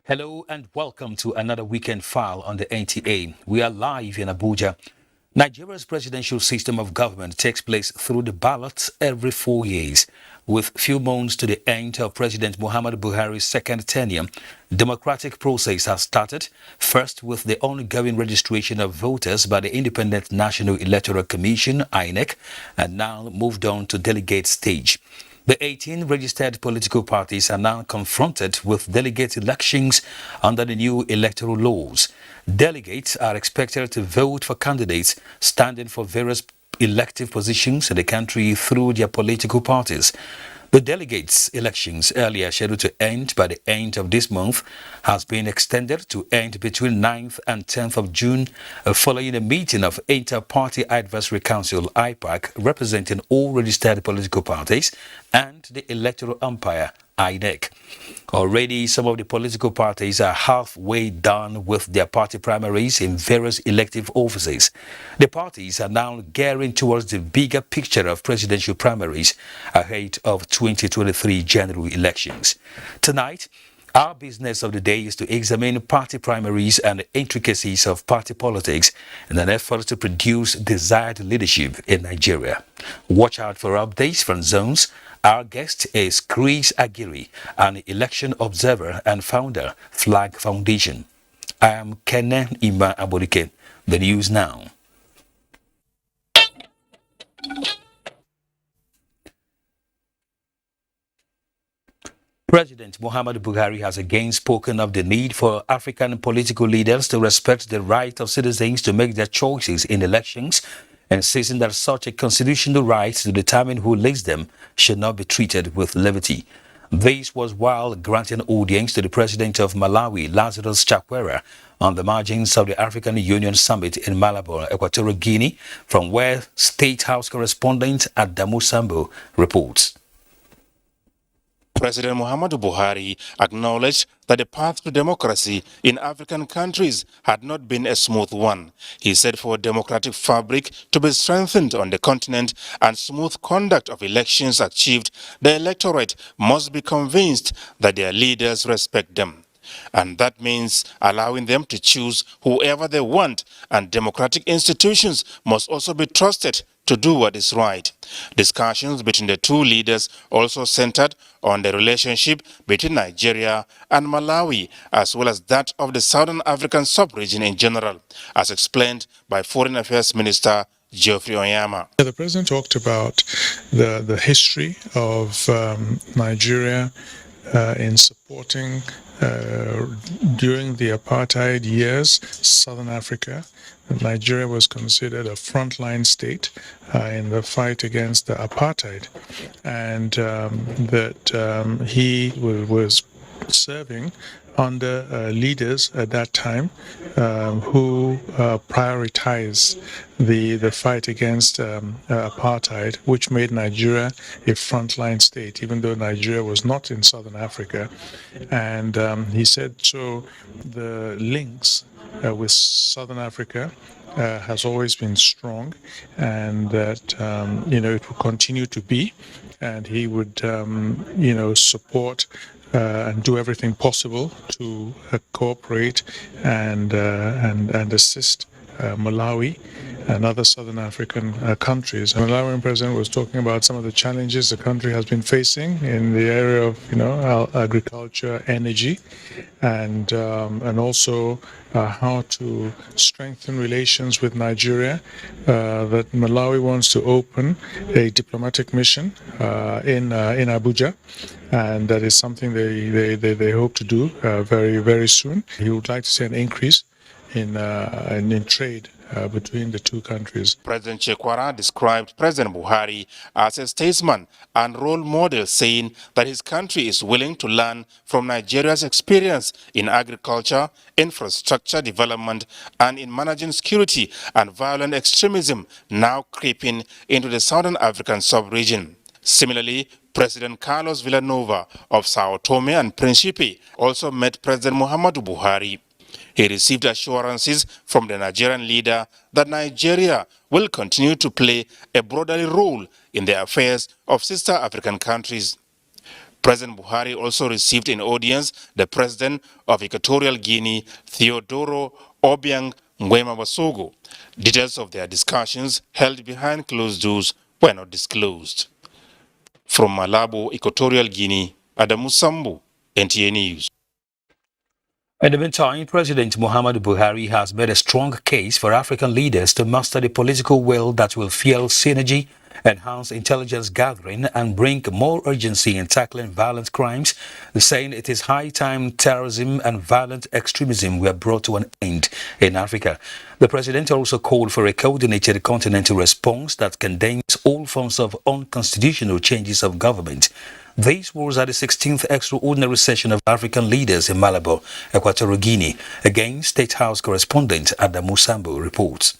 Hello and welcome to another weekend file on the NTA. We are live in Abuja. Nigeria's presidential system of government takes place through the ballots every 4 years. With few months to the end of President Muhammadu Buhari's second tenure, the democratic process has started, first with the ongoing registration of voters by the Independent National Electoral Commission, INEC, and now moved on to delegate stage. The 18 registered political parties are now confronted with delegate elections under the new electoral laws. Delegates are expected to vote for candidates standing for various elective positions in the country through their political parties. The delegates' elections, earlier scheduled to end by the end of this month, has been extended to end between 9th and 10th of June, following a meeting of Inter-Party Advisory Council (IPAC) representing all registered political parties and the electoral umpire INEC. Already, some of the political parties are halfway done with their party primaries in various elective offices. The parties are now gearing towards the bigger picture of presidential primaries ahead of 2023 general elections. Tonight, our business of the day is to examine party primaries and the intricacies of party politics in an effort to produce desired leadership in Nigeria. Watch out for updates from Zones. Our guest is Chris Aguirre, an election observer and founder, Flag Foundation. I am Kenen Ima Abolike. The news now. President Muhammadu Buhari has again spoken of the need for African political leaders to respect the right of citizens to make their choices in elections, insisting that such a constitutional right to determine who leads them should not be treated with levity. This was while granting audience to the president of Malawi, Lazarus Chakwera, on the margins of the African Union Summit in Malabo, Equatorial Guinea, from where State House correspondent Adamu Sambo reports. President Muhammadu Buhari acknowledged that the path to democracy in African countries had not been a smooth one. He said for a democratic fabric to be strengthened on the continent and smooth conduct of elections achieved, the electorate must be convinced that their leaders respect them. And that means allowing them to choose whoever they want, and democratic institutions must also be trusted to do what is right. Discussions between the two leaders also centered on the relationship between Nigeria and Malawi, as well as that of the Southern African sub-region in general, as explained by Foreign Affairs Minister Geoffrey Onyama. The President talked about the history of Nigeria in supporting during the apartheid years, Southern Africa. Nigeria was considered a frontline state in the fight against the apartheid, and that he was serving under leaders at that time who prioritized the fight against apartheid, which made Nigeria a frontline state, even though Nigeria was not in Southern Africa. And he said, so the links with Southern Africa has always been strong, and that it will continue to be, and he would support and do everything possible to cooperate and assist Malawi and other Southern African countries. The Malawian president was talking about some of the challenges the country has been facing in the area of agriculture, energy, and also how to strengthen relations with Nigeria. That Malawi wants to open a diplomatic mission in Abuja, and that is something they hope to do very, very soon. He would like to see an increase in trade between the two countries. President Chakwera described President Buhari as a statesman and role model, saying that his country is willing to learn from Nigeria's experience in agriculture, infrastructure development, and in managing security and violent extremism now creeping into the Southern African sub-region. Similarly, President Carlos Villanova of Sao Tome and Principe also met President Muhammadu Buhari. He received assurances from the Nigerian leader that Nigeria will continue to play a brotherly role in the affairs of sister African countries. President Buhari also received in audience the president of Equatorial Guinea, Theodoro Obiang Nguema Basogo. Details of their discussions held behind closed doors were not disclosed. From Malabo, Equatorial Guinea, Adamu Sambu, NTA News. In the meantime, President Muhammadu Buhari has made a strong case for African leaders to muster the political will that will fuel synergy, enhance intelligence gathering, and bring more urgency in tackling violent crimes, saying it is high time terrorism and violent extremism were brought to an end in Africa. The president also called for a coordinated continental response that condemns all forms of unconstitutional changes of government. This was at the 16th extraordinary session of African leaders in Malabo, Equatorial Guinea. Again, State House correspondent Adamu Sambu reports.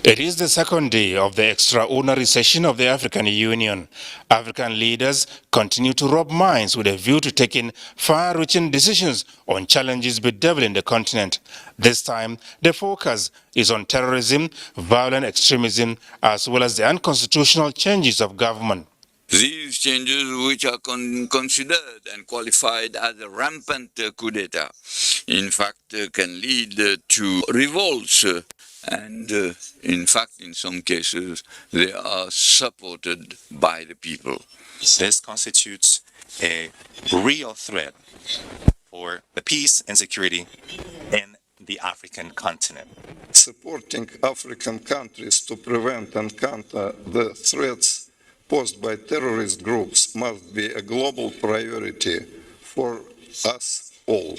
It is the second day of the extraordinary session of the African Union. African leaders continue to rub minds with a view to taking far-reaching decisions on challenges bedeviling the continent. This time, the focus is on terrorism, violent extremism, as well as the unconstitutional changes of government. These changes, which are considered and qualified as a rampant coup d'etat, in fact, can lead to revolts. And in fact, in some cases, they are supported by the people. This constitutes a real threat for the peace and security in the African continent. Supporting African countries to prevent and counter the threats posed by terrorist groups must be a global priority for us all.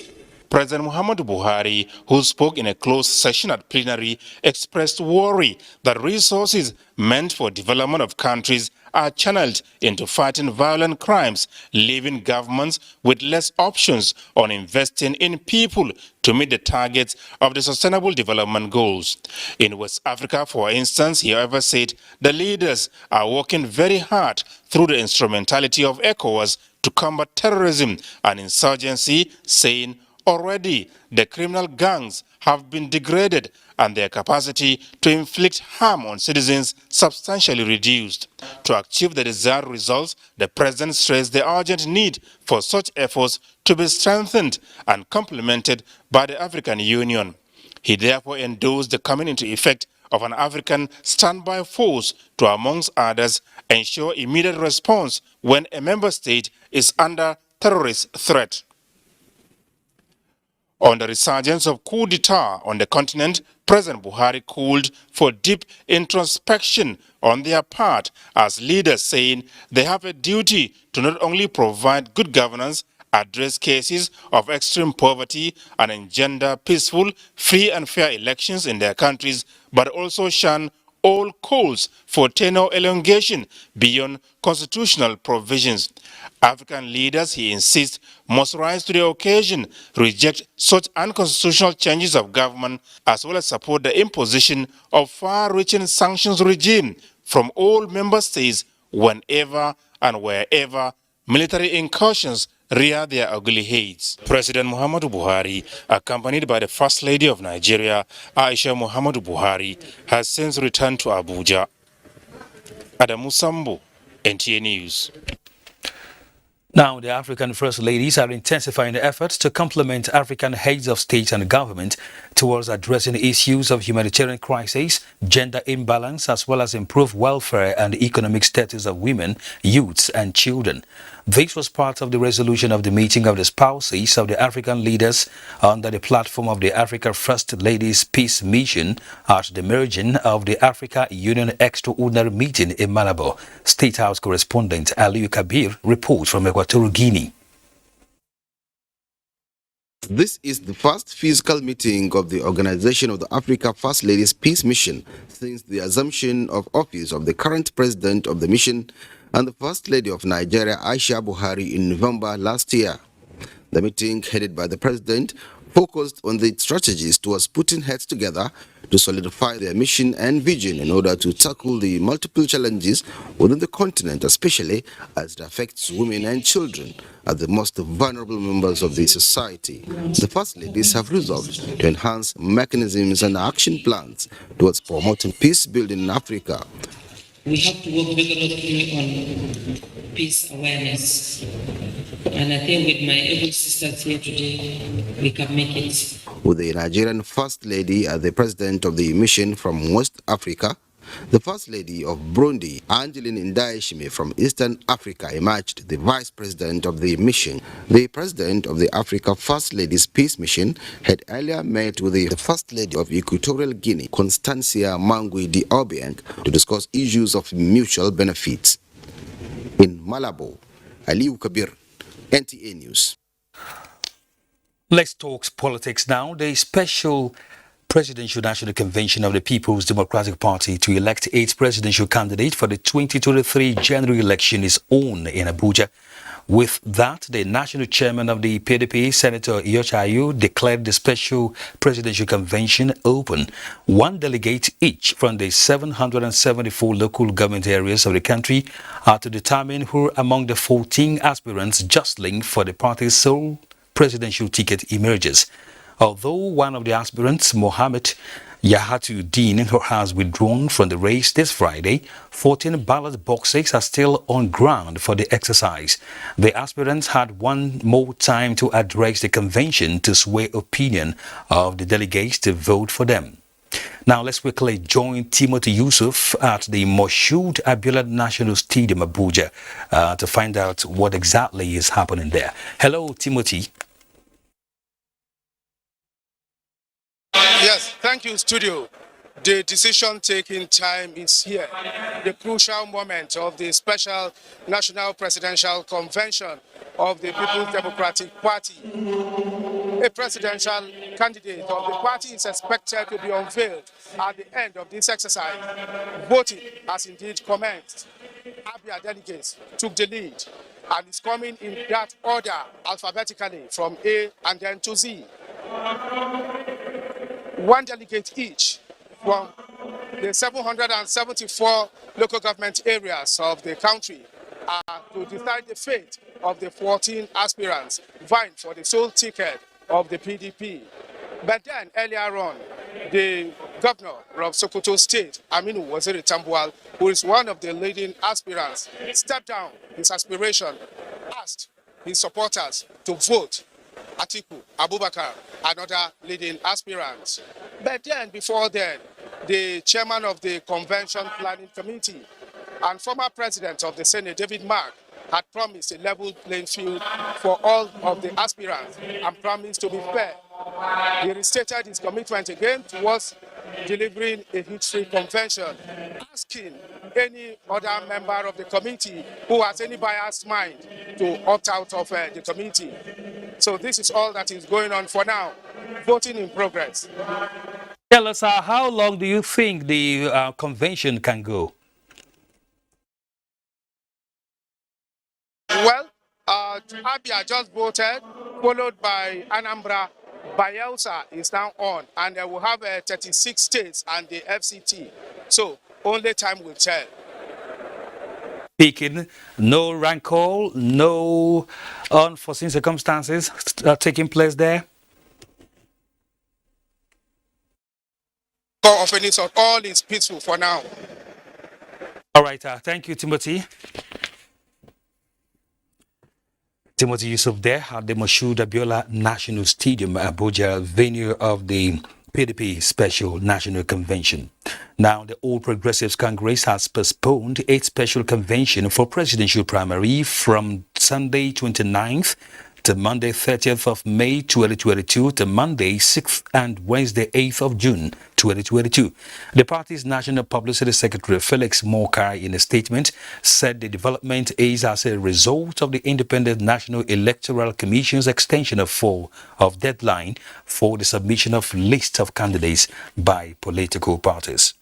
President Muhammadu Buhari, who spoke in a closed session at plenary, expressed worry that resources meant for development of countries are channeled into fighting violent crimes, leaving governments with less options on investing in people to meet the targets of the Sustainable Development Goals. In West Africa, for instance, he however said the leaders are working very hard through the instrumentality of ECOWAS to combat terrorism and insurgency, saying already the criminal gangs have been degraded and their capacity to inflict harm on citizens substantially reduced. To achieve the desired results, the president stressed the urgent need for such efforts to be strengthened and complemented by the African Union. He therefore endorsed the coming into effect of an African standby force to, amongst others, ensure immediate response when a member state is under terrorist threat. On the resurgence of coup d'etat on the continent, President Buhari called for deep introspection on their part as leaders, saying they have a duty to not only provide good governance, address cases of extreme poverty, and engender peaceful, free and fair elections in their countries, but also shun all calls for tenure elongation beyond constitutional provisions. African leaders, he insists, must rise to the occasion, reject such unconstitutional changes of government, as well as support the imposition of far-reaching sanctions regime from all member states whenever and wherever military incursions rear their ugly heads. President Muhammadu Buhari, accompanied by the First Lady of Nigeria, Aisha Muhammadu Buhari, has since returned to Abuja. Adamu Sambu, NTA News. Now, the African First Ladies are intensifying efforts to complement African heads of state and government towards addressing issues of humanitarian crisis, gender imbalance, as well as improve welfare and economic status of women, youths, and children. This was part of the resolution of the meeting of the spouses of the African leaders under the platform of the Africa First Ladies Peace Mission at the merging of the Africa Union Extraordinary Meeting in Malabo. State House correspondent Aliyu Kabir reports from Equatorial Guinea. This is the first physical meeting of the organization of the Africa First Ladies Peace Mission since the assumption of office of the current president of the mission and the First Lady of Nigeria, Aisha Buhari, in November last year. The meeting, headed by the president, focused on the strategies towards putting heads together to solidify their mission and vision in order to tackle the multiple challenges within the continent, especially as it affects women and children as the most vulnerable members of the society. The First Ladies have resolved to enhance mechanisms and action plans towards promoting peace building in Africa. We have to work vigorously on peace awareness. And I think with my able sisters here today, we can make it. With the Nigerian First Lady as the president of the mission from West Africa, the First Lady of Burundi, Angeline Ndayishimiye from Eastern Africa, emerged the vice president of the mission. The president of the Africa First Ladies Peace Mission had earlier met with the First Lady of Equatorial Guinea, Constancia Mangui de Obiang, to discuss issues of mutual benefits. In Malabo, Aliu Kabir, NTA News. Let's talk politics now. The special Presidential National Convention of the People's Democratic Party to elect its presidential candidate for the 2023 general election is on in Abuja. With that, the national chairman of the PDP, Senator Iyorchia, declared the special presidential convention open. One delegate each from the 774 local government areas of the country are to determine who among the 14 aspirants jostling for the party's sole presidential ticket emerges. Although one of the aspirants, Mohammed Yahatuddin, has withdrawn from the race this Friday, 14 ballot boxes are still on ground for the exercise. The aspirants had one more time to address the convention to sway opinion of the delegates to vote for them. Now let's quickly join Timothy Yusuf at the Moshood Abiola National Stadium, Abuja, to find out what exactly is happening there. Hello, Timothy. Yes, thank you, studio. The decision-taking time is here. The crucial moment of the special National Presidential Convention of the People's Democratic Party. A presidential candidate of the party is expected to be unveiled at the end of this exercise. Voting has indeed commenced. Abia delegates took the lead and is coming in that order alphabetically from A and then to Z. One delegate each from the 774 local government areas of the country are to decide the fate of the 14 aspirants vying for the sole ticket of the PDP. But then earlier on, the governor of Sokoto State, Aminu Waziri Tambuwal, who is one of the leading aspirants, stepped down his aspiration, asked his supporters to vote Atiku Abubakar, another leading aspirant. But then, before then, the chairman of the Convention Planning Committee and former president of the Senate, David Mark, had promised a level playing field for all of the aspirants and promised to be fair. He restated his commitment again towards delivering a history convention, asking any other member of the committee who has any biased mind to opt out of the committee. So this is all that is going on for now. Voting in progress. Tell us, how long do you think the convention can go? Well, Abia just voted, followed by Anambra. Bayelsa is now on, and they will have 36 states and the FCT. So only time will tell. Speaking, no rank call, no unforeseen circumstances taking place there? All is peaceful for now. All right, thank you, Timothy. Timothy Yusuf there at the Moshood Abiola National Stadium, Abuja, venue of the PDP Special National Convention. Now, the All Progressives Congress has postponed its special convention for presidential primary from Sunday 29th to Monday 30th of May 2022 to Monday 6th and Wednesday 8th of June 2022. The party's National Publicity Secretary Felix Morkai, in a statement, said the development is as a result of the Independent National Electoral Commission's extension of deadline for the submission of lists of candidates by political parties.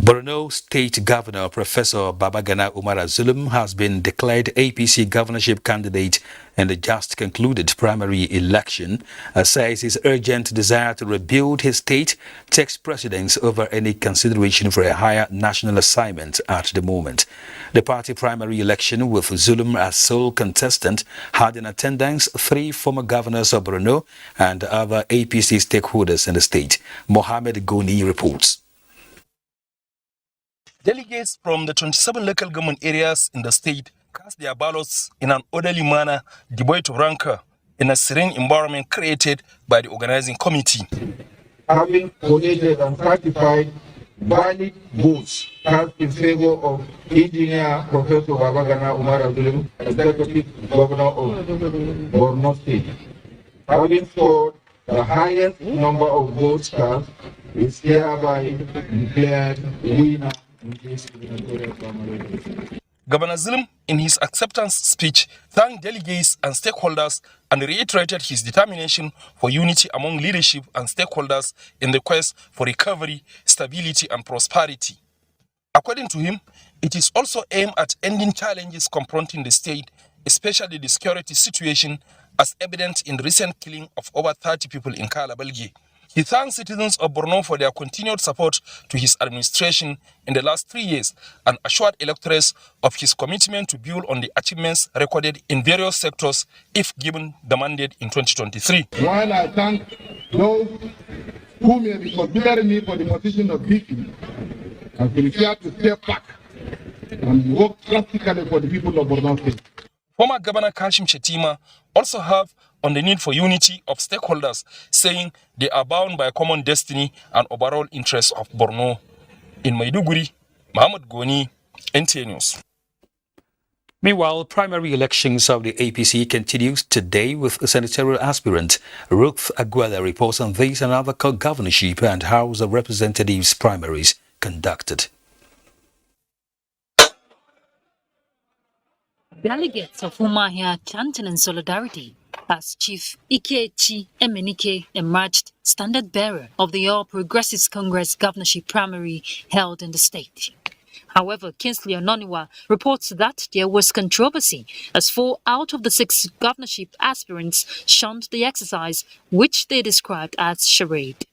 Borno State Governor Professor Babagana Umar Zulum has been declared APC governorship candidate in the just concluded primary election, says his urgent desire to rebuild his state takes precedence over any consideration for a higher national assignment at the moment. The party primary election, with Zulum as sole contestant, had in attendance 3 former governors of Borno and other APC stakeholders in the state. Mohammed Goni reports. Delegates from the 27 local government areas in the state cast their ballots in an orderly manner, devoid of rancor, in a serene environment created by the organizing committee. Having collated and certified valid votes cast in favor of Engineer Professor Babagana Umar Abdulum, Executive Governor of Borno State. Having scored the highest number of votes cast, is hereby declared winner. Governor Zulum, in his acceptance speech, thanked delegates and stakeholders and reiterated his determination for unity among leadership and stakeholders in the quest for recovery, stability, and prosperity. According to him, it is also aimed at ending challenges confronting the state, especially the security situation, as evident in the recent killing of over 30 people in Kalabalgi. He thanks citizens of Borno for their continued support to his administration in the last 3 years and assured electors of his commitment to build on the achievements recorded in various sectors if given the mandate in 2023. While I thank those who may be considering me for the position of VP, I've been here to step back and work practically for the people of Borno State. Former Governor Kashim Shettima also have on the need for unity of stakeholders, saying they are bound by a common destiny and overall interests of Borno. In Maiduguri, Mohammed Goni, NTA News. Meanwhile, primary elections of the APC continues today with senatorial aspirant Ruth Aguela reports on this and other governorship and House of Representatives primaries conducted. Delegates of Umahia chanting in solidarity as Chief Ikechi Emenike emerged standard bearer of the All Progressives Congress governorship primary held in the state. However, Kingsley Ononiwa reports that there was controversy as 4 out of the 6 governorship aspirants shunned the exercise, which they described as charade.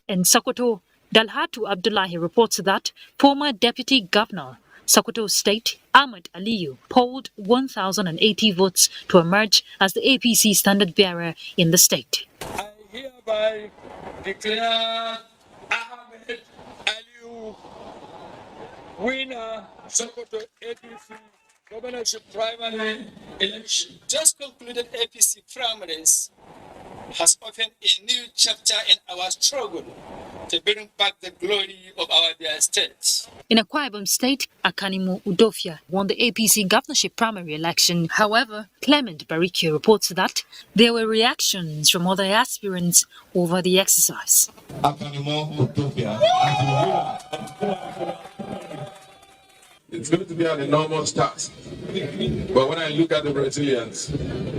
In Sokoto, Dalhatu Abdullahi reports that former Deputy Governor, Sokoto State, Ahmed Aliyu, polled 1,080 votes to emerge as the APC standard bearer in the state. I hereby declare Ahmed Aliyu winner Sokoto APC governorship primary election. Just concluded APC primaries has opened a new chapter in our struggle to bring back the glory of our dear state. In Akwa Ibom State, Akanimu Udofia won the APC governorship primary election. However, Clement Bariki reports that there were reactions from other aspirants over the exercise. Akanimu Udofia. It's going to be an enormous task. But when I look at the resilience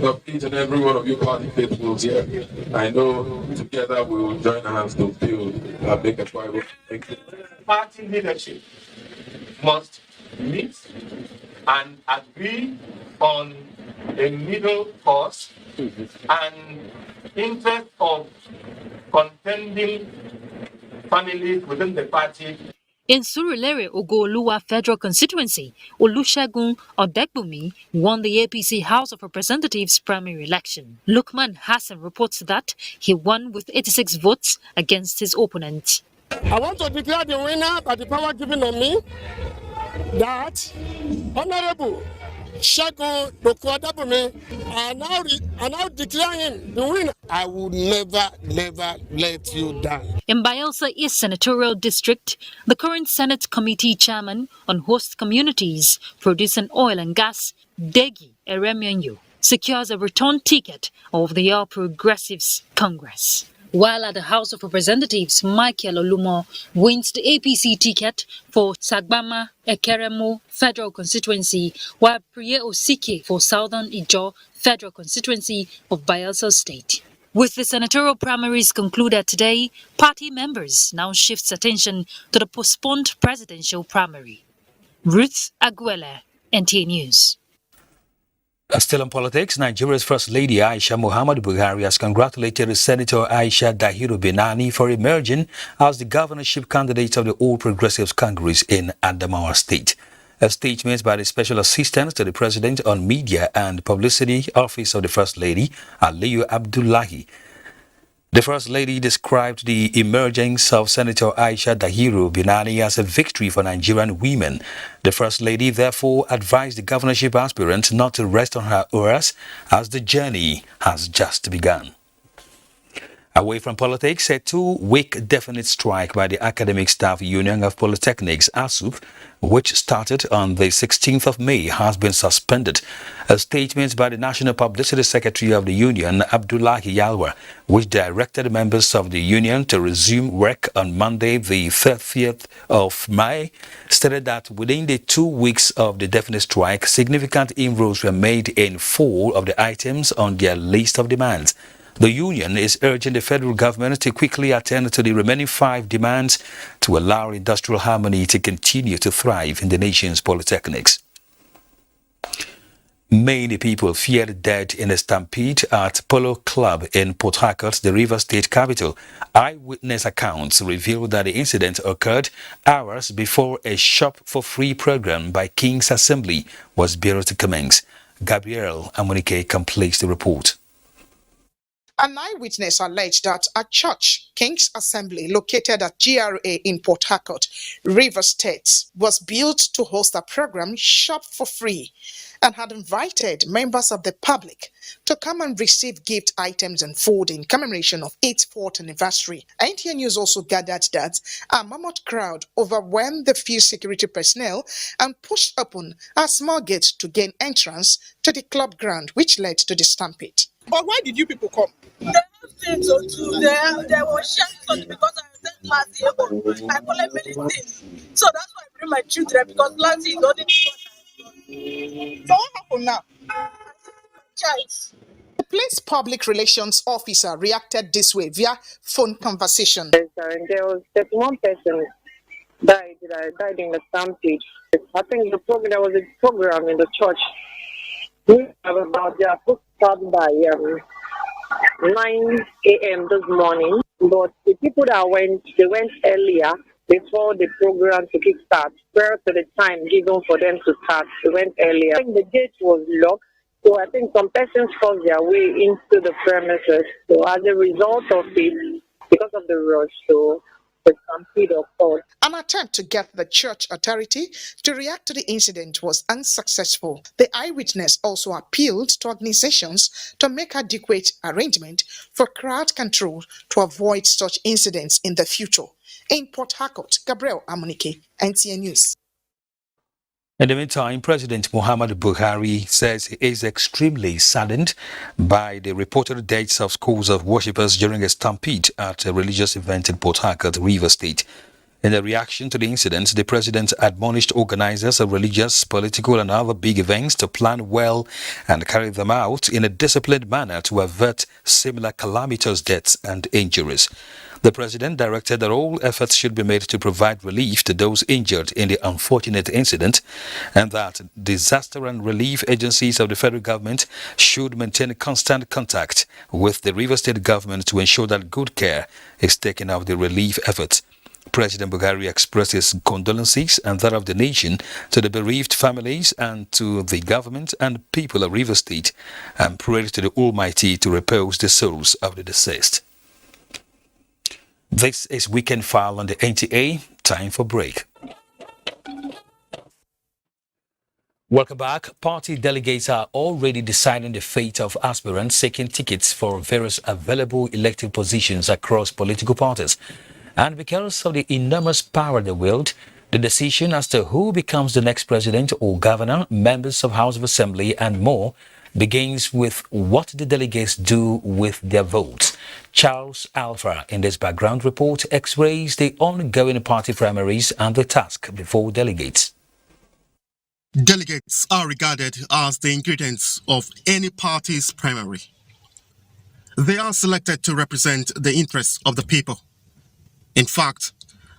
of each and every one of you party faithfuls here, I know together we will join hands to build and make a Bible. Party leadership must meet and agree on a middle course and interest of contending families within the party. In Surulere Ogoluwa Federal Constituency, Olusegun Odegbumi won the APC House of Representatives primary election. Lukman Hassan reports that he won with 86 votes against his opponent. I want to declare the winner by the power given on me that Honorable Segun Dokuadabumi, I now declare him the winner. I will never let you down. In Bayelsa East Senatorial District, the current Senate Committee Chairman on Host Communities Producing Oil and Gas, Degi Eremianyu, secures a return ticket of the All Progressives Congress. While at the House of Representatives, Michael Olumo wins the APC ticket for Sagbama Ekeremo Federal Constituency, while Priye Osike for Southern Ijo Federal Constituency of Bayelsa State. With the senatorial primaries concluded today, party members now shift attention to the postponed presidential primary. Ruth Aguela, NTA News. Still on politics, Nigeria's First Lady Aisha Muhammadu Buhari has congratulated Senator Aisha Dahiru Binani for emerging as the governorship candidate of the All Progressives Congress in Adamawa State. A statement by the Special Assistant to the President on Media and Publicity Office of the First Lady, Aliyu Abdullahi. The First Lady described the emergence of Senator Aisha Dahiru Binani as a victory for Nigerian women. The First Lady therefore advised the governorship aspirant not to rest on her laurels as the journey has just begun. Away from politics, a 2-week definite strike by the Academic Staff Union of Polytechnics, ASUP, which started on the 16th of May, has been suspended. A statement by the National Publicity Secretary of the union, Abdullahi Yalwa, which directed members of the union to resume work on Monday, the 30th of May, stated that within the 2 weeks of the definite strike, significant inroads were made in 4 of the items on their list of demands. The union is urging the federal government to quickly attend to the remaining 5 demands to allow industrial harmony to continue to thrive in the nation's polytechnics. Many people feared death in a stampede at Polo Club in Port Harcourt, the River State capital. Eyewitness accounts revealed that the incident occurred hours before a Shop for Free program by King's Assembly was built to commence. Gabriel Amunike completes the report. An eyewitness alleged that a church, King's Assembly, located at GRA in Port Harcourt, River State, was built to host a program, Shop for Free, and had invited members of the public to come and receive gift items and food in commemoration of its 4th anniversary. NTA News also gathered that a mammoth crowd overwhelmed the field security personnel and pushed open a small gate to gain entrance to the club ground, which led to the stampede. But why did you people come? They have things to do. There was shelter because I sent last year, but I collect many things. So that's why I bring my children because last year is only. So what happened now? Child. The police public relations officer reacted this way via phone conversation. Yes, there's one person died in the stampede. I think there was a program in the church. We have about their book start by 9 a.m. this morning, but the people that went earlier before the program to kickstart. Prior to the time given for them to start, they went earlier. I think the gate was locked, so I think some persons forced their way into the premises. So as a result of it, because of the rush, so the stampede occurred. An attempt to get the church authority to react to the incident was unsuccessful. The eyewitness also appealed to organizations to make adequate arrangement for crowd control to avoid such incidents in the future. In Port Harcourt, Gabriel Amunike, NTA News. In the meantime, President Muhammadu Buhari says he is extremely saddened by the reported deaths of scores of worshippers during a stampede at a religious event in Port Harcourt, River State. In a reaction to the incident, the president admonished organizers of religious, political and other big events to plan well and carry them out in a disciplined manner to avert similar calamitous deaths and injuries. The president directed that all efforts should be made to provide relief to those injured in the unfortunate incident and that disaster and relief agencies of the federal government should maintain constant contact with the River State government to ensure that good care is taken of the relief efforts. President Buhari expressed his condolences and that of the nation to the bereaved families and to the government and people of River State and prayed to the Almighty to repose the souls of the deceased. This is Weekend File on the NTA. Time for break. Welcome back. Party delegates are already deciding the fate of aspirants seeking tickets for various available elected positions across political parties. And because of the enormous power they wield, the decision as to who becomes the next president or governor, members of House of Assembly and more begins with what the delegates do with their votes. Charles Alpha, in this background report, x-rays the ongoing party primaries and the task before delegates. Delegates are regarded as the ingredients of any party's primary. They are selected to represent the interests of the people. In fact,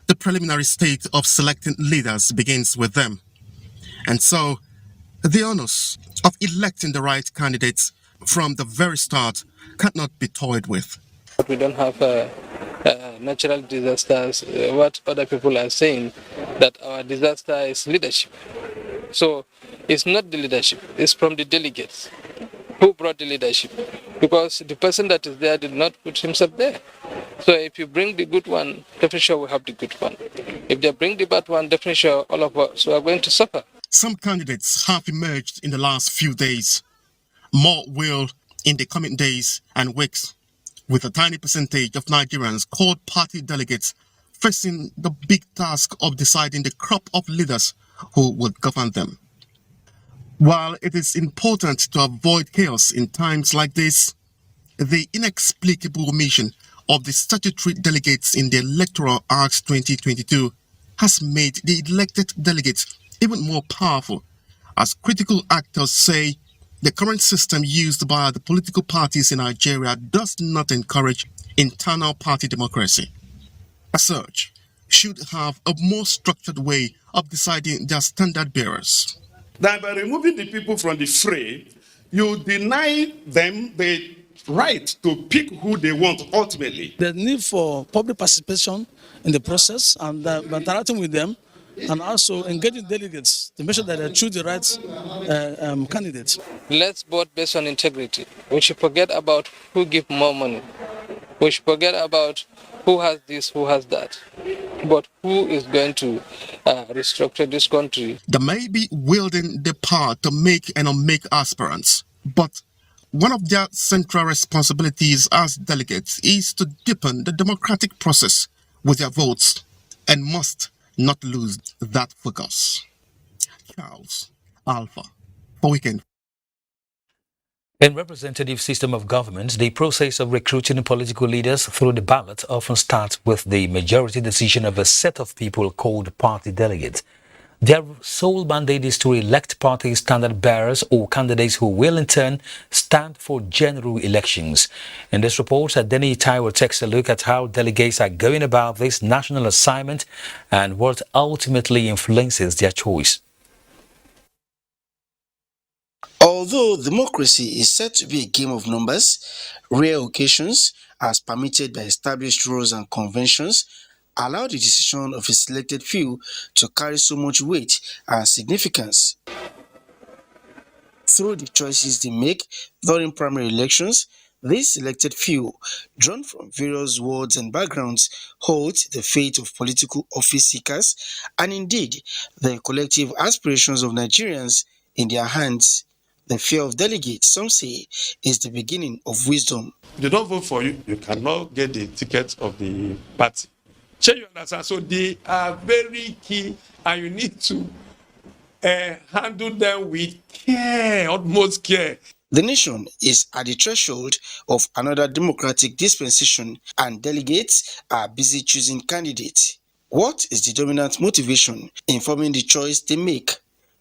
the preliminary stage of selecting leaders begins with them. And so, the onus of electing the right candidates from the very start cannot be toyed with. We don't have natural disasters. What other people are saying, that our disaster is leadership. So it's not the leadership, it's from the delegates. Who brought the leadership? Because the person that is there did not put himself there. So if you bring the good one, definitely sure we have the good one. If they bring the bad one, definitely sure all of us are going to suffer. Some candidates have emerged in the last few days. More will in the coming days and weeks, with a tiny percentage of Nigerians called party delegates facing the big task of deciding the crop of leaders who will govern them. While it is important to avoid chaos in times like this, the inexplicable omission of the statutory delegates in the Electoral Act 2022 has made the elected delegates even more powerful. As critical actors say, the current system used by the political parties in Nigeria does not encourage internal party democracy. As such, should have a more structured way of deciding their standard bearers. That by removing the people from the fray, you deny them the right to pick who they want ultimately. The need for public participation in the process and interacting with them, and also engaging delegates to make sure that they choose the right candidates. Let's vote based on integrity. We should forget about who gives more money. We should forget about who has this, who has that. But who is going to restructure this country? They may be wielding the power to make and unmake aspirants, but one of their central responsibilities as delegates is to deepen the democratic process with their votes and must not lose that focus. Charles Alpha for Weekend. In representative system of government, the process of recruiting political leaders through the ballot often starts with the majority decision of a set of people called party delegates. Their sole mandate is to elect party standard bearers or candidates who will in turn stand for general elections. In this report, NTA will take a look at how delegates are going about this national assignment and what ultimately influences their choice. Although democracy is said to be a game of numbers, rare occasions, as permitted by established rules and conventions, allow the decision of a selected few to carry so much weight and significance. Through the choices they make during primary elections, these selected few, drawn from various wards and backgrounds, hold the fate of political office seekers and indeed the collective aspirations of Nigerians in their hands. The fear of delegates, some say, is the beginning of wisdom. They don't vote for you, you cannot get the ticket of the party. Sure, you understand? So they are very key and you need to handle them with care, utmost care. The nation is at the threshold of another democratic dispensation and delegates are busy choosing candidates. What is the dominant motivation in forming the choice they make?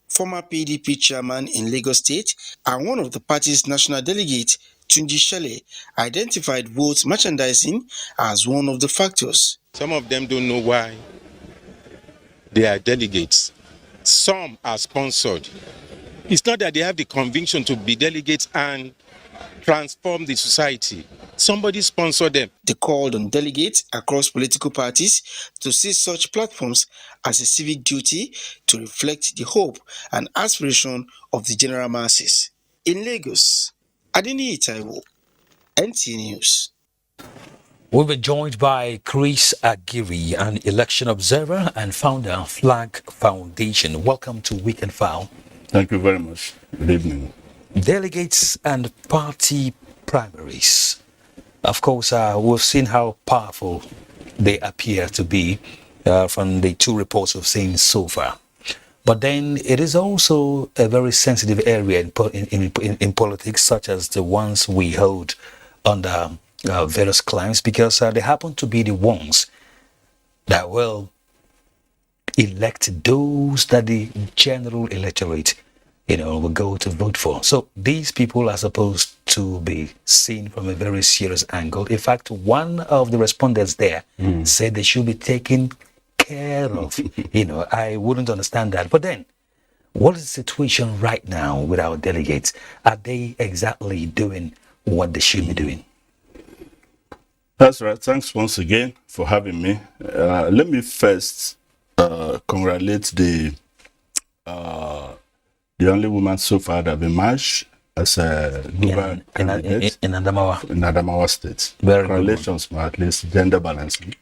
Former PDP chairman in Lagos State and one of the party's national delegates, Tunji Shele, identified vote merchandising as one of the factors. Some of them don't know why they are delegates. Some are sponsored. It's not that they have the conviction to be delegates and transform the society. Somebody sponsored them. They called on delegates across political parties to see such platforms as a civic duty to reflect the hope and aspiration of the general masses. In Lagos, Adini Itaiwo, NTA News. We'll be joined by Chris Aguirre, an election observer and founder of Flag Foundation. Welcome to Weekend File. Thank you very much. Good evening. Delegates and party primaries. Of course, we've seen how powerful they appear to be from the two reports we've seen so far. But then it is also a very sensitive area in politics, such as the ones we hold under various claims, because they happen to be the ones that will elect those that the general electorate, will go to vote for. So these people are supposed to be seen from a very serious angle. In fact, one of the respondents there said they should be taken care of. I wouldn't understand that. But then, what is the situation right now with our delegates? Are they exactly doing what they should be doing? That's right. Thanks once again for having me. Let me first congratulate the only woman so far that been matched as a gubernatorial candidate in Adamawa State. Very Congratulations for at least gender balancing.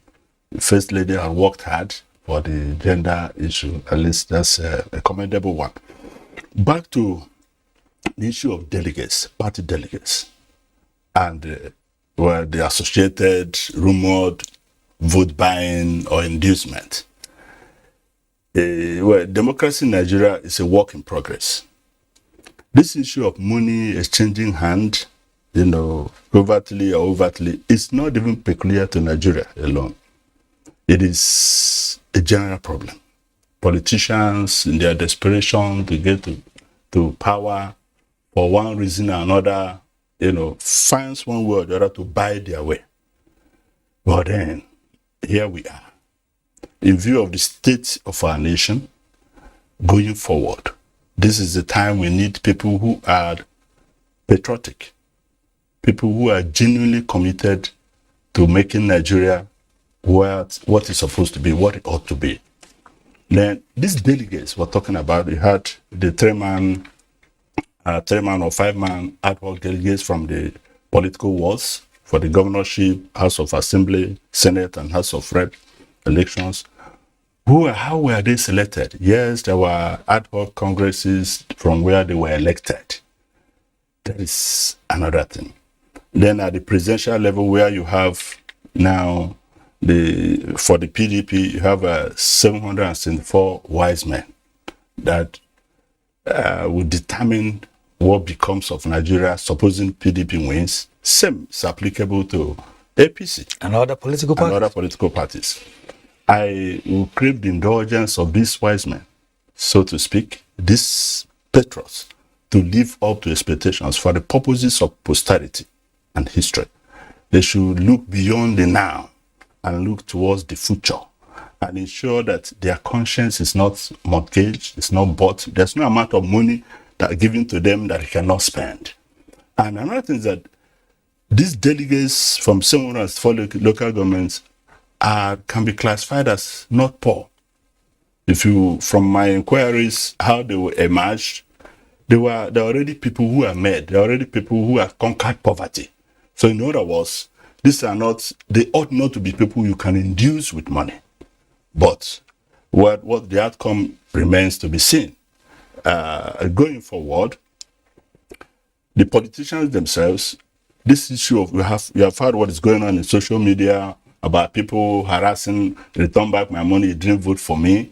The First Lady has worked hard for the gender issue. At least that's a commendable one. Back to the issue of delegates, party delegates, and the associated rumored vote buying or inducement. Democracy in Nigeria is a work in progress. This issue of money exchanging hand, covertly or overtly, is not even peculiar to Nigeria alone. It is a general problem. Politicians, in their desperation to get to power, for one reason or another, finds one way or the other to buy their way. But then, here we are. In view of the state of our nation, going forward, this is the time we need people who are patriotic, people who are genuinely committed to making Nigeria what it's supposed to be, what it ought to be. Then these delegates we're talking about, we had the three-man or five-man ad hoc delegates from the political wards for the governorship, House of Assembly, Senate, and House of Rep elections. How were they selected? Yes, there were ad hoc congresses from where they were elected. That is another thing. Then at the presidential level, where you have now for the PDP, you have 774 wise men that will determine what becomes of Nigeria, supposing PDP wins. Same is applicable to APC and other political parties. I will crave the indulgence of these wise men, so to speak, these patriots, to live up to expectations for the purposes of posterity and history. They should look beyond the now and look towards the future and ensure that their conscience is not mortgaged, it's not bought. There's no amount of money that given to them that they cannot spend. And another thing is that these delegates from 704 local governments can be classified as not poor. From my inquiries, how they were emerged, there are already people who are made. There are already people who have conquered poverty. So in other words, they ought not to be people you can induce with money. But what the outcome remains to be seen. Going forward, the politicians themselves, this issue of you have heard what is going on in social media about people harassing, return back my money, you didn't vote for me.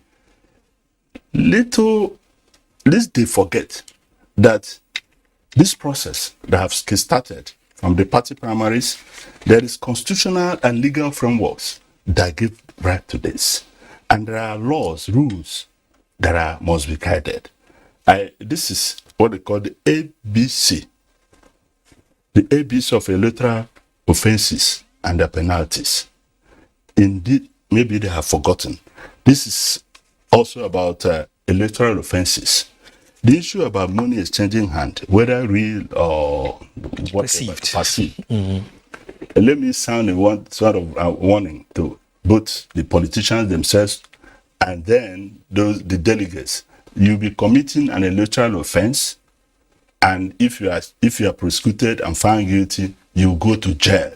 Least they forget that this process that has started from the party primaries, there is constitutional and legal frameworks that give right to this. And there are laws, rules that must be guided. This is what they call the ABC. The ABC of electoral offenses and their penalties. Indeed, maybe they have forgotten. This is also about electoral offenses. The issue about money exchanging hand, whether real or perceived. Mm-hmm. Let me sound one sort of warning to both the politicians themselves and then the delegates. You'll be committing an electoral offense, and if you are prosecuted and found guilty, you go to jail.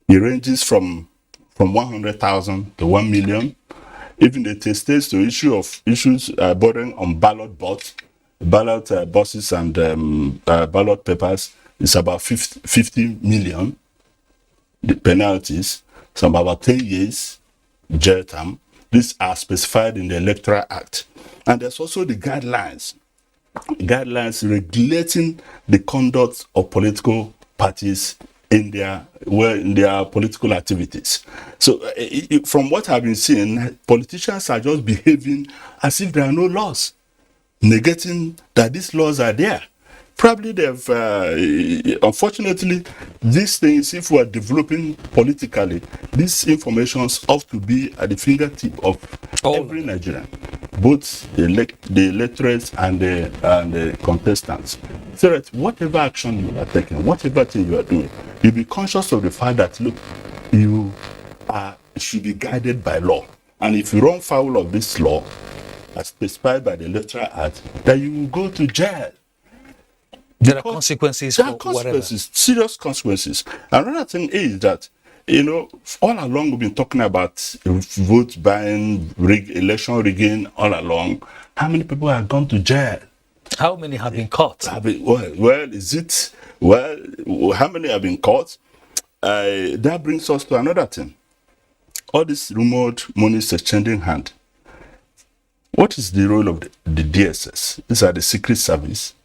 It ranges from 100,000 to 1 million. Even the states to issues bordering on ballot boxes and ballot papers is about 50 million. The penalties, some about 10 years jail term. These are specified in the Electoral Act. And there's also the guidelines regulating the conduct of political parties in their political activities. So from what I've been seeing, politicians are just behaving as if there are no laws, negating that these laws are there. Probably they've, unfortunately, these things, if we are developing politically, these informations ought to be at the fingertip of every Nigerian, both the electorates and the contestants. So that whatever action you are taking, whatever thing you are doing, you be conscious of the fact that, look, you should be guided by law. And if you run foul of this law, as specified by the Electoral Act, that you will go to jail. There are consequences for whatever. Serious consequences. Another thing is that, all along we've been talking about vote buying, election rigging all along. How many people have gone to jail? How many have been caught? How many have been caught? That brings us to another thing. All this rumored money is exchanging hand. What is the role of the DSS? These are the Secret Service.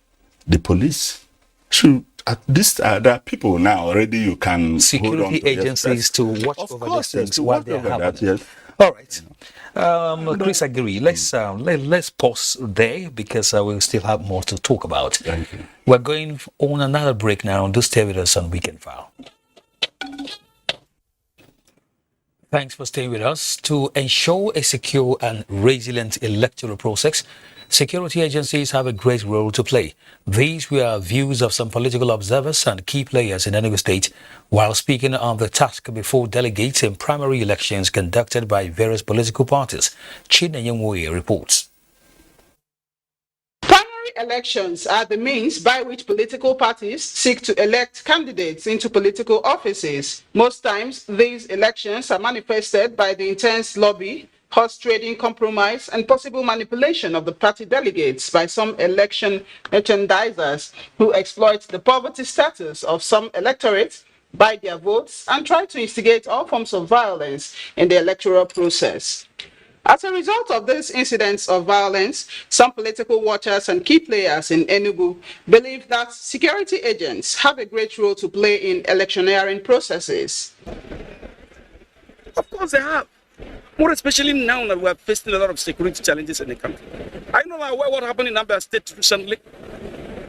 The police should, at least there are people now already you can security hold on to agencies to watch of over course, these things to while watch they're over happening. that, yes. All right, Chris, I agree. Let's pause there because we'll still have more to talk about. Thank you. We're going on another break now. Do stay with us on Weekend File. Thanks for staying with us. To ensure a secure and resilient electoral process, security agencies have a great role to play. These were views of some political observers and key players in Enugu State while speaking on the task before delegates in primary elections conducted by various political parties. Chinenye reports. Elections are the means by which political parties seek to elect candidates into political offices. Most times, these elections are manifested by the intense lobby, horse trading, compromise, and possible manipulation of the party delegates by some election merchandisers who exploit the poverty status of some electorates, buy their votes, and try to instigate all forms of violence in the electoral process. As a result of these incidents of violence, some political watchers and key players in Enugu believe that security agents have a great role to play in electioneering processes. Of course they have. More especially now that we are facing a lot of security challenges in the country. I know what happened in Abia State recently,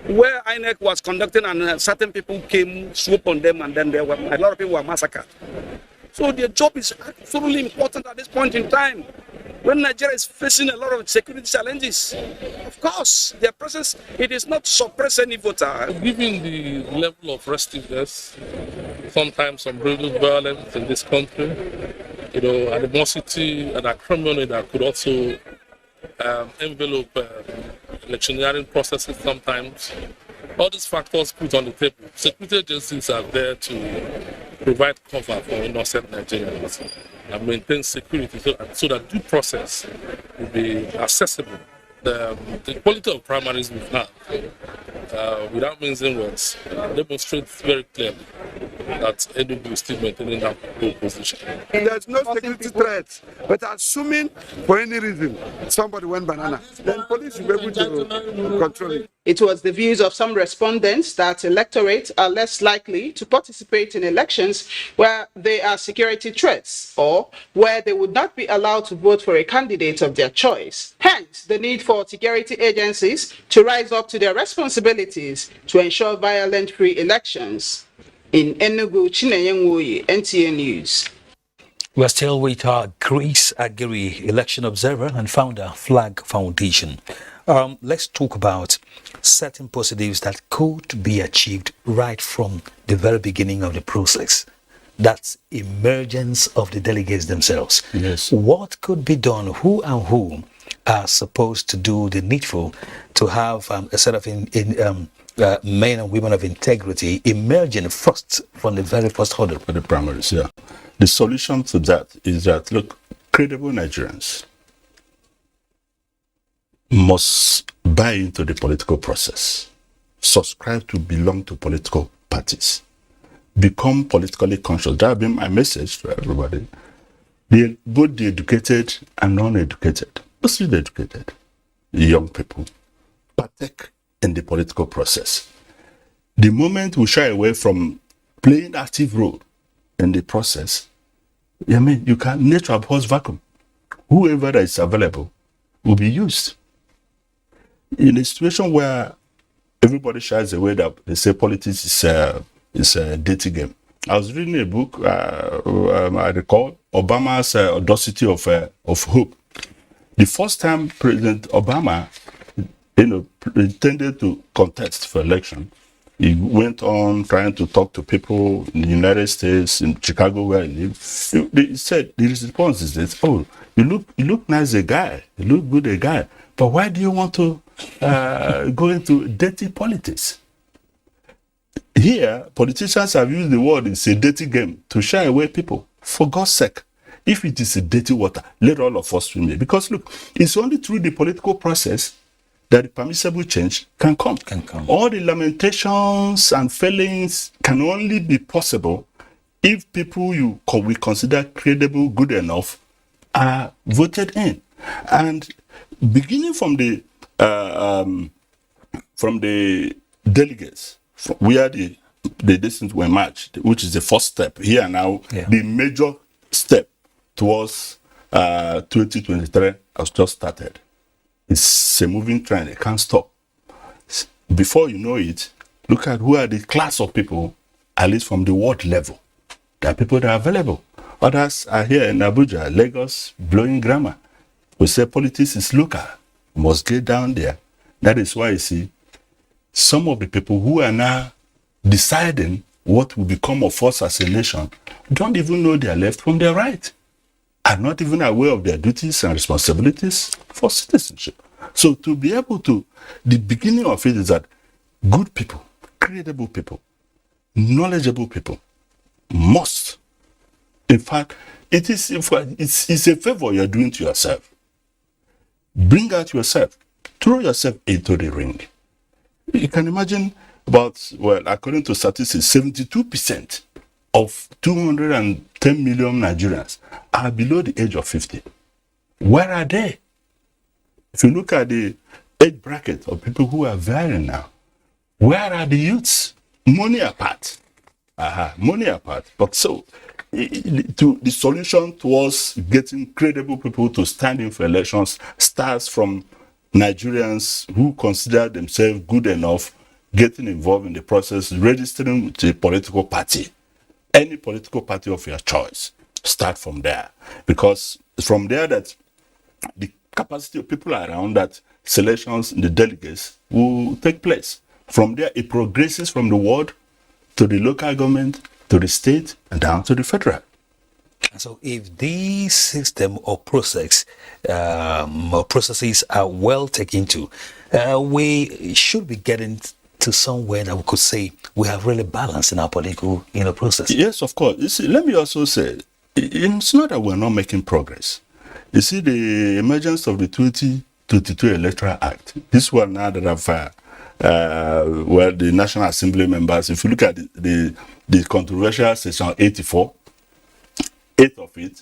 where INEC was conducting and certain people came, swoop on them, and then a lot of people were massacred. So their job is absolutely important at this point in time, when Nigeria is facing a lot of security challenges. Of course, their presence, it is not to suppress any voter. Given the level of restiveness, sometimes some brutal violence in this country, animosity and acrimony that could also envelope electioneering processes sometimes. All these factors put on the table. Security agencies are there to provide cover for innocent Nigerians and maintain security so that due process will be accessible. The quality of primaries we've had, without mincing words, demonstrates very clearly that Enugu is still maintaining that pole position. There's no security threat, but assuming for any reason somebody went banana, then police will be able to control it. It was the views of some respondents that electorates are less likely to participate in elections where there are security threats or where they would not be allowed to vote for a candidate of their choice. Hence, the need for security agencies to rise up to their responsibilities to ensure violent-free elections. In Enugu, Chinenye, NTA News. We're still with our Grace Agiri, election observer and founder, Flag Foundation. Let's talk about certain positives that could be achieved right from the very beginning of the process. That's emergence of the delegates themselves. Yes. What could be done? Who and who are supposed to do the needful to have a set of men and women of integrity emerging first from the very first hurdle? For the primaries, yeah. The solution to that is that, look, credible Nigerians must buy into the political process, subscribe to belong to political parties, become politically conscious. That has been my message to everybody. Both the educated and non-educated, mostly the educated, young people, partake in the political process. The moment we shy away from playing active role in the process, nature abhors vacuum. Whoever is available will be used. In a situation where everybody shies away that they say politics is a dirty game. I was reading a book, I recall, Obama's Audacity of Hope. The first time President Obama, intended to contest for election, he went on trying to talk to people in the United States, in Chicago where he lived. He said, the response is this: "Oh, you look nice, a guy. You look good, a guy. But why do you want to go into dirty politics?" Here, politicians have used the word "it's a dirty game" to shy away people. For God's sake, if it is a dirty water, let all of us swim in. Because look, it's only through the political process that the permissible change can come. All the lamentations and failings can only be possible if people we consider credible, good enough, are voted in. And beginning from the delegates, where the distance were matched, which is the first step. Here now, the major step towards 2023 has just started. It's a moving trend. It can't stop. Before you know it, look at who are the class of people, at least from the ward level. There are people that are available. Others are here in Abuja, Lagos, blowing grammar. We say politics is local. We must get down there. That is why you see some of the people who are now deciding what will become of us as a nation don't even know their left from their right, are not even aware of their duties and responsibilities for citizenship. So to be able to, the beginning of it is that good people, credible people, knowledgeable people must, in fact, it's a favor you're doing to yourself. Bring out yourself, throw yourself into the ring. You can imagine according to statistics, 72% of 210 million Nigerians are below the age of 50. Where are they? If you look at the age bracket of people who are varying now, where are the youths? Money apart. Money apart. But so, the solution towards getting credible people to stand in for elections starts from Nigerians who consider themselves good enough, getting involved in the process, registering with a political party. Any political party of your choice. Start from there. Because it's from there that the capacity of people around that selections in the delegates will take place. From there, it progresses from the ward to the local government, to the state, and down to the federal. So if these system or processes are well taken to, we should be getting to somewhere that we could say we have really balanced in our political process. Yes, of course. You see, let me also say, it's not that we're not making progress. You see, the emergence of the 2022 Electoral Act, this one now that I've, where the National Assembly members, if you look at the controversial section 84, 8 of it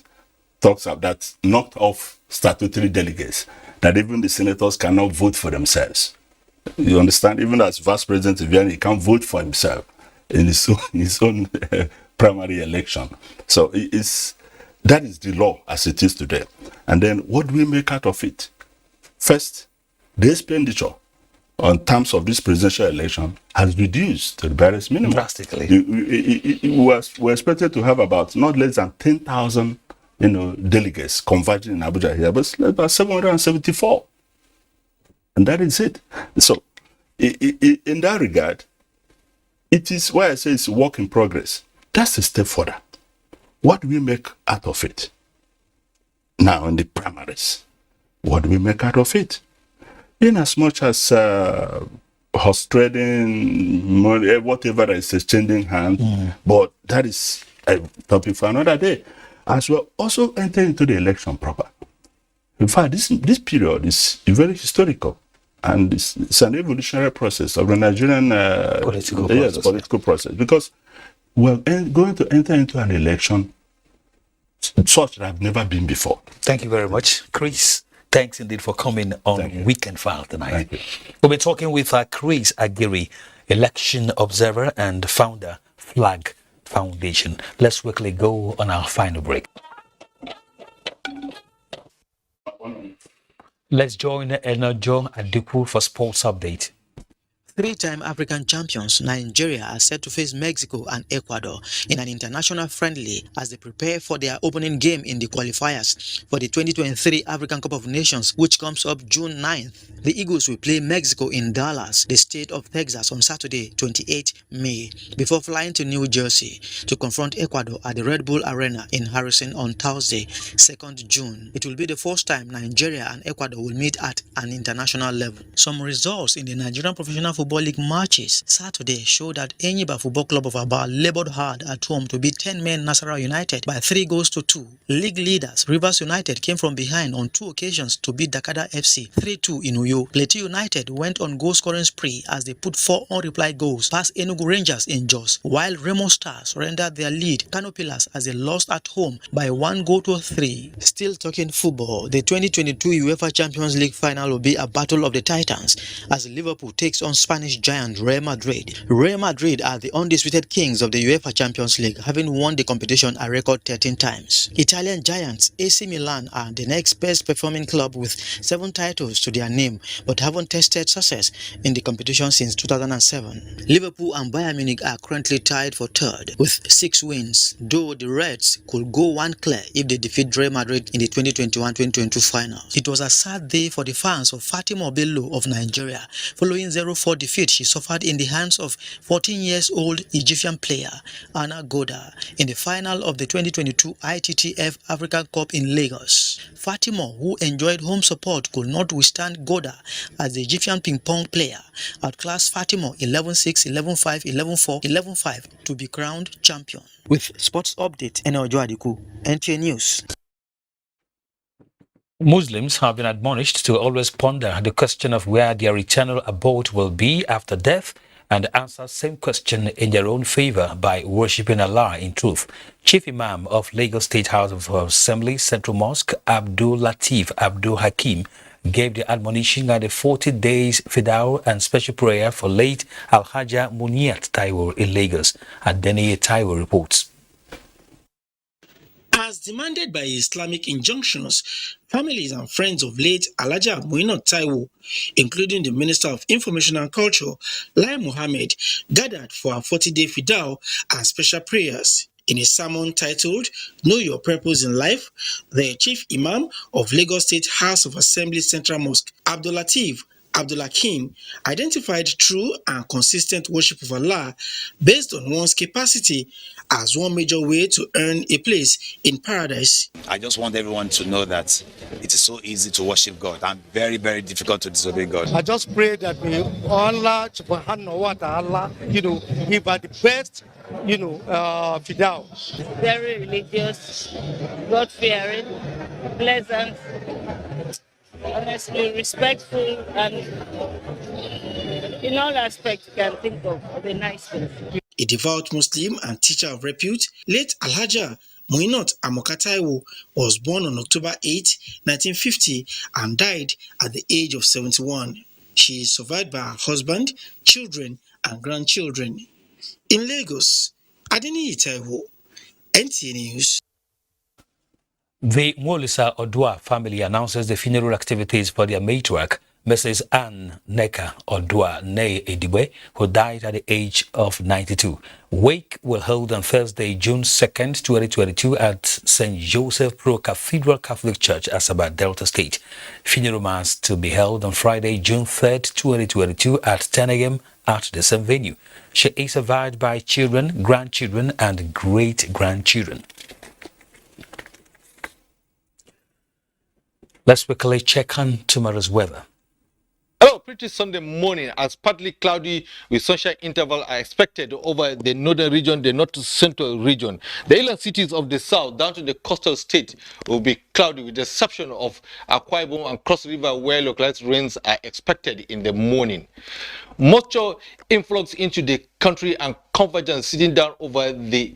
talks about that knocked off statutory delegates, that even the senators cannot vote for themselves. You understand? Even as Vice President Vianney, he can't vote for himself in his own primary election. So that is the law as it is today. And then what do we make out of it? First, the expenditure on terms of this presidential election has reduced to the barest minimum. Drastically. We're expected to have about not less than 10,000 delegates converging in Abuja here, but about 774. And that is it. So, in that regard, it is why I say it's a work in progress. That's a step further. What do we make out of it? Now, in the primaries, what do we make out of it? In as much as horse trading, money, whatever is exchanging hands, but that is a topic for another day. As we're also entering into the election proper. In fact, this period is very historical, and it's an evolutionary process of the Nigerian political process, because we're going to enter into an election such that have never been before. Thank you very much, Chris. Thanks indeed for coming on Weekend File tonight. We'll be talking with Chris Aguirre, election observer and founder, Flag Foundation. Let's quickly go on our final break. Let's join Enojo Adiku for sports update. Three-time African champions Nigeria are set to face Mexico and Ecuador in an international friendly as they prepare for their opening game in the qualifiers for the 2023 African Cup of Nations, which comes up June 9th. The Eagles will play Mexico in Dallas, the state of Texas, on Saturday, 28 May, before flying to New Jersey to confront Ecuador at the Red Bull Arena in Harrison on Thursday, 2nd June. It will be the first time Nigeria and Ecuador will meet at an international level. Some results in the Nigerian Professional Football League matches Saturday show that Enyiba Football Club of Aba labored hard at home to beat 10-men Nasarawa United by 3-2. League leaders Rivers United came from behind on 2 occasions to beat Dakada FC 3-2 in Uyo. Plateau United went on goal-scoring spree as they put 4 unreplied goals past Enugu Rangers in Jos, while Remo Stars surrendered their lead Kano Pillars as they lost at home by 1-3. Still talking football, the 2022 UEFA Champions League final will be a battle of the Titans as Liverpool takes on Spanish giant Real Madrid. Real Madrid are the undisputed kings of the UEFA Champions League, having won the competition a record 13 times. Italian giants AC Milan are the next best performing club with 7 titles to their name, but haven't tested success in the competition since 2007. Liverpool and Bayern Munich are currently tied for third with 6 wins, though the Reds could go one clear if they defeat Real Madrid in the 2021-2022 finals. It was a sad day for the fans of Fatima Bello of Nigeria following 0-4 defeat she suffered in the hands of 14-year-old Egyptian player Anna Goda in the final of the 2022 ITTF Africa Cup in Lagos. Fatima, who enjoyed home support, could not withstand Goda as the Egyptian ping-pong player outclassed Fatima 11-6, 11-5, 11-4, 11-5 to be crowned champion. With sports update, Enojo Adiku, NTA News. Muslims have been admonished to always ponder the question of where their eternal abode will be after death and answer same question in their own favor by worshipping Allah in truth. Chief Imam of Lagos State House of Assembly Central Mosque, Abdul Latif Abdul Hakim, gave the admonition at the 40 days fidal and special prayer for late Alhaja Muniat Taiwo in Lagos. Adeniyi Taiwo reports. As demanded by Islamic injunctions, families and friends of late Alhaja Muinat Taiwo, including the Minister of Information and Culture, Lai Mohammed, gathered for a 40-day fidal and special prayers. In a sermon titled, Know Your Purpose in Life, the Chief Imam of Lagos State House of Assembly Central Mosque, Abdul Latif Abdul Hakim, identified true and consistent worship of Allah based on one's capacity as one major way to earn a place in paradise. I just want everyone to know that it is so easy to worship God and very, very difficult to disobey God. I just pray that may Allah subhanahu wa ta'ala, give her the best, fidal. Very religious, God-fearing, pleasant, honestly respectful, and in all aspects you can think of the nice things. A devout Muslim and teacher of repute, late Alhaja Muinat Amoka Taiwo was born on October 8, 1950 and died at the age of 71. She is survived by her husband, children and grandchildren. In Lagos, Adeniyi Taiwo, NTA News. The Molisa Odua family announces the funeral activities for their matriarch, Mrs. Anne Neka Odua Ne Edibe, who died at the age of 92. Wake will hold on Thursday, June 2nd, 2022 at St. Joseph Pro Cathedral Catholic Church, Asaba, Delta State. Funeral mass to be held on Friday, June 3rd, 2022 at 10 a.m. at the same venue. She is survived by children, grandchildren, and great-grandchildren. Let's quickly check on tomorrow's weather. Hello, pretty Sunday morning as partly cloudy with sunshine interval are expected over the northern region, the north central region. The inland cities of the south down to the coastal state will be cloudy with the exception of Akwa Ibom and Cross River where localized rains are expected in the morning. Moisture influx into the country and convergence sitting down over the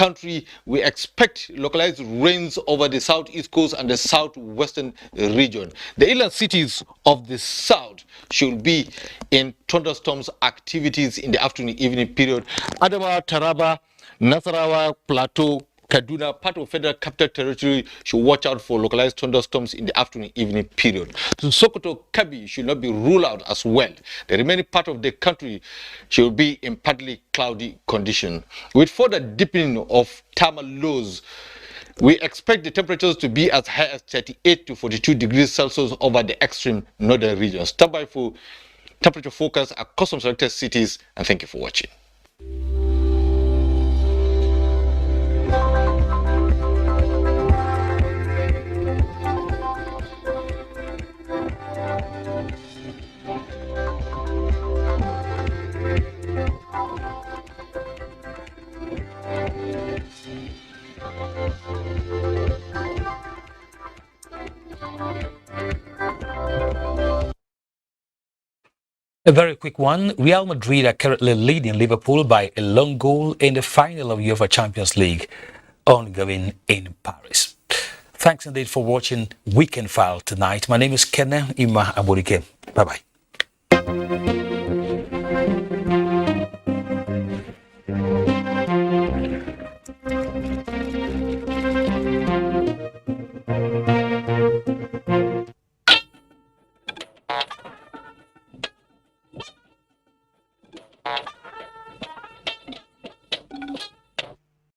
country, we expect localized rains over the southeast coast and the southwestern region. The inland cities of the south should be in thunderstorms activities in the afternoon evening period. Adamawa, Taraba, Nasarawa, Plateau, Kaduna, part of Federal Capital Territory, should watch out for localized thunderstorms in the afternoon evening period. So Sokoto, Kabi should not be ruled out as well. The remaining part of the country should be in partly cloudy condition. With further deepening of thermal lows, we expect the temperatures to be as high as 38 to 42 degrees Celsius over the extreme northern regions. Stand by for temperature forecast across some selected cities, and thank you for watching. A very quick one. Real Madrid are currently leading Liverpool by a long goal in the final of UEFA Champions League, ongoing in Paris. Thanks indeed for watching Weekend File tonight. My name is Kenne Ima Aburike. Bye-bye.